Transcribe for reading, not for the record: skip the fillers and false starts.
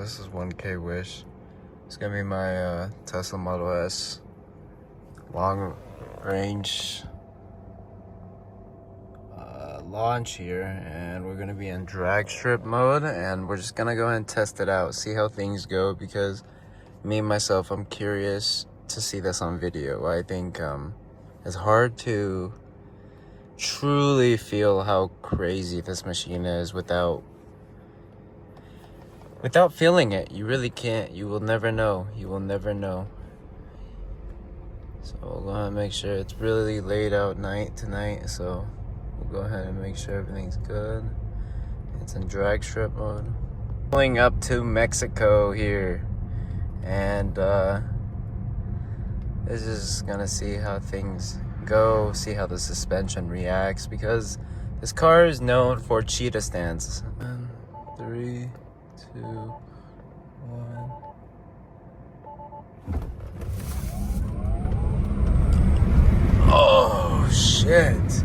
this is 1K wish. It's gonna be my Tesla Model S long range launch here, and we're gonna be in drag strip mode, and we're just gonna go ahead and test it out, see how things go, because me myself, I'm curious to see this on video. I think it's hard to truly feel how crazy this machine is without feeling it. You really can't. You will never know. You will never know. So we'll go ahead and make sure it's really laid out night tonight. So we'll go ahead and make sure everything's good. It's in drag strip mode. Pulling up to Mexico here, and this is gonna see how things go, see how the suspension reacts, because this car is known for cheetah stance. 3, 2, 1. Oh shit.